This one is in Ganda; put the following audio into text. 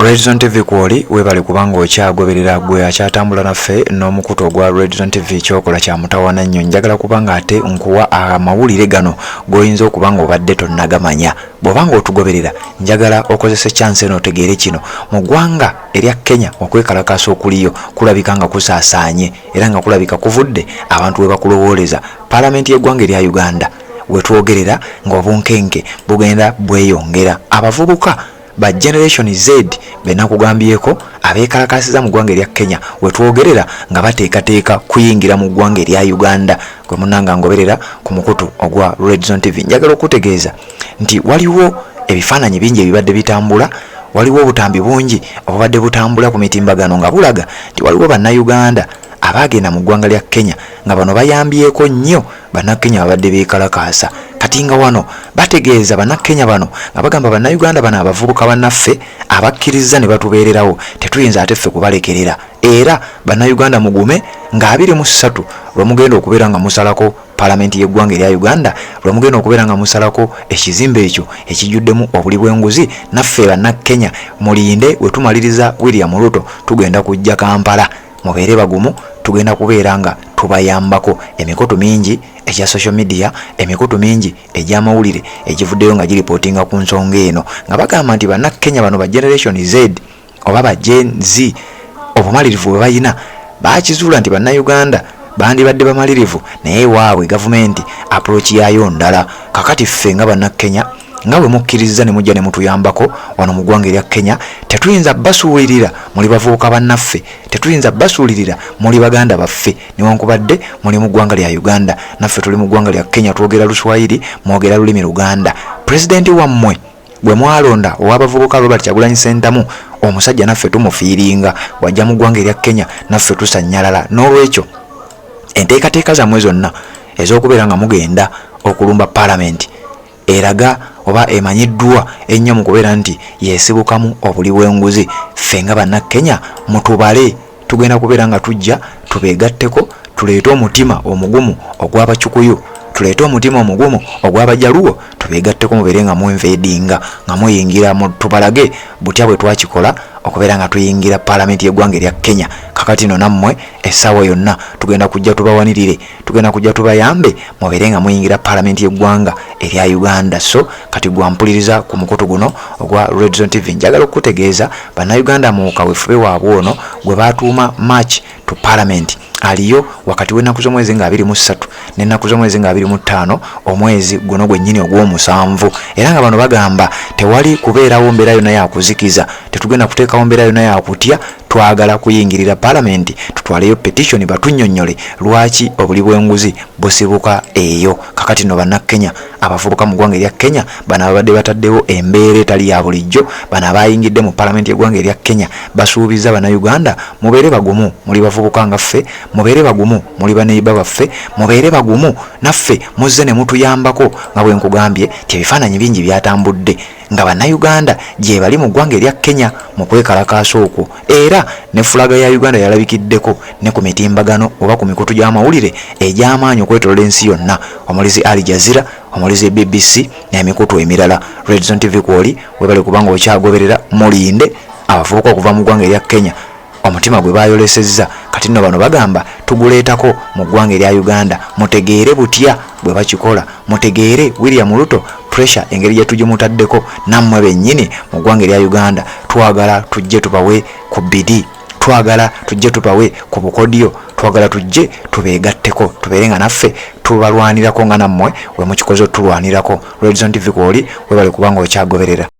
Redzone TV kwoli webale kubanga okyagoberera gwe akyatambula naffe n'omukutu ogwa Redzone TV kyokola kya mutawana nnyo. Njagala kubanga ate nkuwa amawulire gano goyinza okubanga obadde tonnagamanya. Bw'obanga otugoberera njagala okozese chance eno otegeere kino. Mu ggwanga erya Kenya okwekalakaasa okuliyo kulabika nga kusaasaanye era nga kulabika kuvudde abantu we bakulowooleza. Paalamenti y'eggwanga erya Uganda wetwogerera ng'obunkenke bugenda bweyongera. Abavubuka ba Generation Z benakugambyeko abekalakasiza mu ggwanga erya Kenya wetwogerera nga bateekateeka kuyingira mu ggwanga erya Uganda. Gwe munanga ngoberera ku mukutu ogwa Redzone TV. Njagala okutegeeza nti waliwo ebifaananyi bingi ebibadde bitambula, waliwo obutambi bungi obubadde butambula ku mitimbagano nga bulaga nti waliwo bannayuganda abaagenda mu ggwanga lya Kenya nga bano bayambyeko nnyo bannakenya babadde beekalakaasa. Kati nga wano bategeeza bannakenya bano nga bagamba bannayuganda bano abavubuka bannaffe abakkiriza ne batubeererawo tetuyinza ate ffe kubalekerera. Era bannayuganda mugume nga 23 lwemugenda okubeera nga musalako paalamenti y'eggwanga erya Uganda, lwemugenda okubeera nga musalako ekizimbe ekyo ekijjuddemu obuli bw'enguzi. Naffe bannakenya mulinde wetumaliriza William Ruto tugenda kujja Kampala. Mubeere bagumu, tugenda kubeera nga tubayambako. Emikutu mingi egya social media, emikutu mingi egy'amawulire egivuddeyo nga giripootinga ku nsonga eno nga bagamba nti bannakenya bano ba Generation Z oba ba Gen Z obumalirivu bwe bayina baakizuula nti bannayuganda bandibadde bamalirivu naye waabwe gavumenti approach yayo ndala. Kakati ffe nga bannakenya nga bwe mukkiriza ne mujja ne mutuyambako wano mu ggwanga erya Kenya tetuyinza basuulirira muli bavubuka bannaffe, tetuyinza basuulirira muli baganda baffe newankubadde muli mu ggwanga lya Uganda. Naffe tuli mu ggwanga lya Kenya twogera Luswayiri, mwogera lulimi Luganda. Pulezidenti wammwe gwe mwalonda ow'abavubuka Robert Kyagulanyi Ssentamu omusajja naffe tumufiiringa wajja mu ggwanga erya Kenya naffe tusanyalala. N'olwekyo enteekateeka zammwe zonna ez'okubeera nga mugenda okulumba paalamenti eraga oba emanyiddwa ennyo mu kubeera nti yeesibukamu obuli bw'enguzi. Ffe nga bannakenya mutubale, tugenda kubeera nga tujja tubeegatteko, tuleete omutima omugumu ogw'Abakyukuyu, tuleete omutima omugumu ogw'Abajaluwo, tubeegatteko mubeere nga mwenveedinga nga muyingira tubalage butya bwe twakikola okubeera nga tuyingira paalamenti y'eggwanga erya Kenya. Kakati no nammwe essaawa yonna tugenda kujja tubawanirire, tugenda kujja tubayambe mubeere nga muyingira paalamenti y'eggwanga erya Uganda. So kati gwampuliriza ku mukutu guno ogwa Redzone TV. Njagala okutegeeza bannayuganda mu kawefube waabwe ono gwe baatuuma March to Parliament aliyo wakati w'ennaku z'omwezi nga 23 n'ennaku z'omwezi nga 25 omwezi guno gwennyini ogw'omusanvu. Era nga bano bagamba tewali kubeerawo mbeera yonna yakuzikiza, tetugenda kuteekawo mbeera yonna yakutya. Twagala kuyingirira paalamenti tutwaleyo petition batunnyonnyole lwaki obuli bw'enguzi busibuka eyo. Kakati no bannakenya abavubuka mu ggwanga erya Kenya bano ababadde bataddewo embeera etali ya bulijjo, bano abayingidde mu paalamenti y'eggwanga erya Kenya basuubiza bannayuganda mubeere bagumu muli bavubuka nga ffe, mubeere bagumu muli baneiba baffe, mubeere bagumu naffe muzze ne mutuyambako nga bwe nkugambye ti ebifaananyi bingi byatambudde nga bannayuganda gye bali mu ggwanga erya Kenya mu kwekalakaasa okwo. Era ne fulaga ya Uganda yalabikiddeko ne ku mitimbagano oba ku mikutu gy'amawulire egy'amaanyi okwetolola ensi yonna, omulizi Al Jazeera, omulizi BBC n'emikutu emirala. Redzone TV kwoli webale kubanga okyagoberera mulinde abavubuka okuva mu ggwanga erya Kenya omutima gwe bayolesezza. Kati nno bano bagamba tuguleetako mu ggwanga erya Uganda mutegeere butya bwe bakikola, mutegeere William Ruto pressure engeri gye tugimutaddeko. Nammwe bennyini mu ggwanga erya Uganda twagala tujje tubawe ku bidi, twagala tujje tubawe ku bukodyo, twagala tujje tubeegatteko tubeere nga naffe tubalwanirako nga nammwe we mukikoze tulwanirako. Redzone TV kwoli webale kubanga okyagoberera.